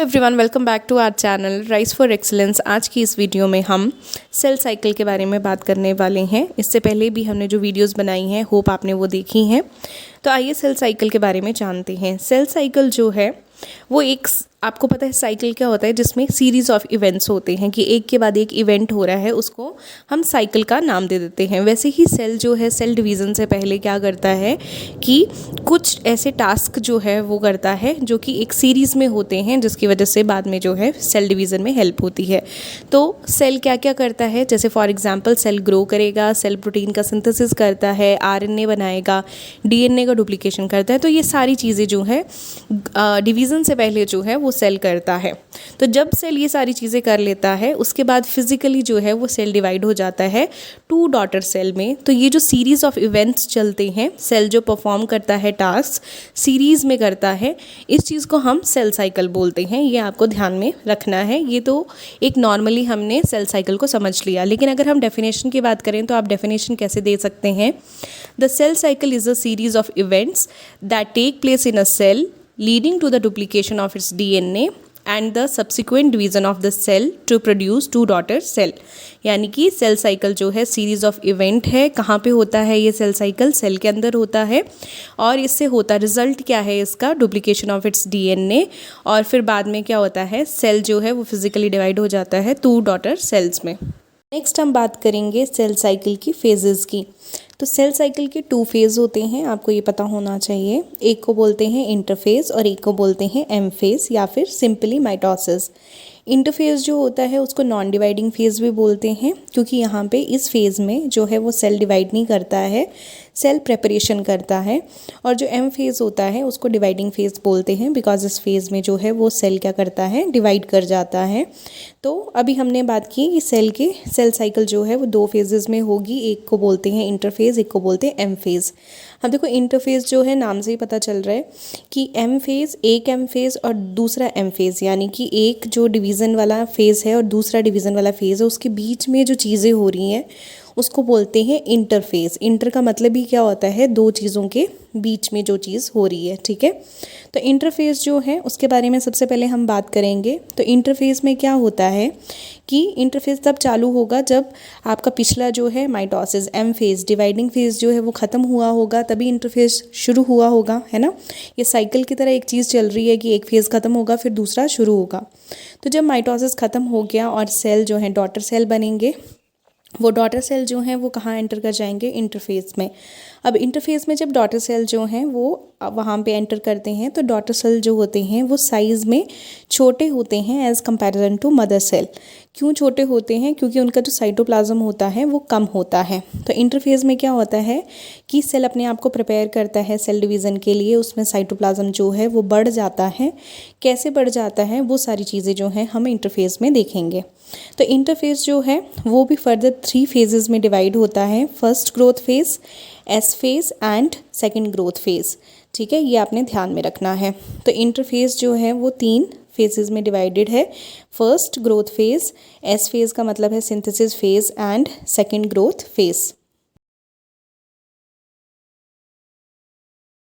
Everyone, welcome back to our channel rise for excellence. आज की इस वीडियो में हम सेल साइकिल के बारे में बात करने वाले हैं। इससे पहले भी हमने जो वीडियोस बनाई हैं, होप आपने वो देखी हैं। तो आइए सेल साइकिल के बारे में जानते हैं। सेल साइकिल जो है वो एक, आपको पता है साइकिल क्या होता है, जिसमें सीरीज़ ऑफ इवेंट्स होते हैं कि एक के बाद एक इवेंट हो रहा है, उसको हम साइकिल का नाम दे देते हैं। वैसे ही सेल जो है, सेल डिवीज़न से पहले क्या करता है कि कुछ ऐसे टास्क जो है वो करता है जो कि एक सीरीज़ में होते हैं, जिसकी वजह से बाद में जो है सेल डिवीज़न में हेल्प होती है। तो सेल क्या क्या करता है, जैसे फॉर एग्जांपल सेल ग्रो करेगा, सेल प्रोटीन का सिंथेसिस करता है, आरएनए बनाएगा, डीएनए का डुप्लीकेशन करता है। तो ये सारी चीज़ें जो है डिवीज़न से पहले जो है वो सेल करता है। तो जब सेल ये सारी चीज़ें कर लेता है, उसके बाद फिजिकली जो है वो सेल डिवाइड हो जाता है 2 डॉटर सेल में। तो ये जो सीरीज़ ऑफ इवेंट्स चलते हैं, सेल जो परफॉर्म करता है टास्क सीरीज़ में करता है, इस चीज़ को हम सेल साइकिल बोलते हैं। ये आपको ध्यान में रखना है। ये तो एक नॉर्मली हमने सेल साइकिल को समझ लिया, लेकिन अगर हम डेफिनेशन की बात करें तो आप डेफिनेशन कैसे दे सकते हैं। The cell cycle is a series of events that take place in a cell leading to the duplication of its DNA and the subsequent division of the cell to produce 2 daughter cell। यानी कि cell cycle जो है series of event है। कहाँ पे होता है ये सेल साइकिल? सेल के अंदर होता है। और इससे होता रिजल्ट क्या है इसका? Duplication of its DNA. और फिर बाद में क्या होता है, सेल जो है वो फिजिकली डिवाइड हो जाता है 2 डॉटर सेल्स में। नेक्स्ट हम बात करेंगे सेल साइकिल की फेजेस की। तो सेल साइकिल के 2 फेज़ होते हैं, आपको ये पता होना चाहिए। एक को बोलते हैं इंटरफेज़ और एक को बोलते हैं एम फेज़ या फिर सिंपली माइटोसिस। इंटरफेज़ जो होता है उसको नॉन डिवाइडिंग फेज़ भी बोलते हैं, क्योंकि यहाँ पे इस फेज़ में जो है वो सेल डिवाइड नहीं करता है, सेल प्रेपरेशन करता है। और जो एम फेज़ होता है उसको डिवाइडिंग फेज़ बोलते हैं, बिकॉज इस फेज़ में जो है वो सेल क्या करता है, डिवाइड कर जाता है। तो अभी हमने बात की कि सेल साइकिल जो है वो 2 फेजेस में होगी। एक को बोलते हैं इंटरफेज़, एक को बोलते हैं एम फेज़। अब देखो इंटरफेज़ जो है नाम से ही पता चल रहा है कि एम फेज़, एक एम फेज़ और दूसरा एम फेज़, यानी कि एक जो डिवीज़न वाला फेज़ है और दूसरा डिवीज़न वाला फेज़ है, उसके बीच में जो चीज़ें हो रही हैं उसको बोलते हैं इंटरफेज़। इंटर का मतलब ही क्या होता है, 2 चीज़ों के बीच में जो चीज़ हो रही है, ठीक है। तो इंटरफेज़ जो है उसके बारे में सबसे पहले हम बात करेंगे। तो इंटरफेज़ में क्या होता है कि इंटरफेज़ तब चालू होगा जब आपका पिछला जो है mitosis M phase, dividing phase जो है वो ख़त्म हुआ होगा, तभी इंटरफेज़ शुरू हुआ होगा, है ना। ये साइकिल की तरह एक चीज़ चल रही है कि एक फेज़ ख़त्म होगा फिर दूसरा शुरू होगा। तो जब माइटोसिस ख़त्म हो गया और सेल जो है डॉटर सेल बनेंगे, वो डॉटर सेल जो हैं वो कहाँ एंटर कर जाएंगे? इंटरफेज़ में। अब इंटरफेज़ में जब डॉटर सेल जो हैं वो वहाँ पे एंटर करते हैं, तो डॉटर सेल जो होते हैं वो साइज़ में छोटे होते हैं as comparison to mother cell. क्यों छोटे होते हैं? क्योंकि उनका जो साइटोप्लाज्म होता है वो कम होता है। तो इंटरफेज़ में क्या होता है कि सेल अपने आप को प्रिपेयर करता है सेल डिवीज़न के लिए, उसमें साइटोप्लाज्म जो है वो बढ़ जाता है। कैसे बढ़ जाता है, वो सारी चीज़ें जो हैं हम इंटरफेज़ में देखेंगे। तो इंटरफेज़ जो है वो भी फर्दर 3 फेजेस में डिवाइड होता है। First growth phase, S phase and second growth phase, ठीक है। ये आपने ध्यान में रखना है। तो इंटरफेज़ जो है वो 3 फेजेस में डिवाइडेड है। First growth phase, S phase का मतलब है synthesis phase, and second growth phase.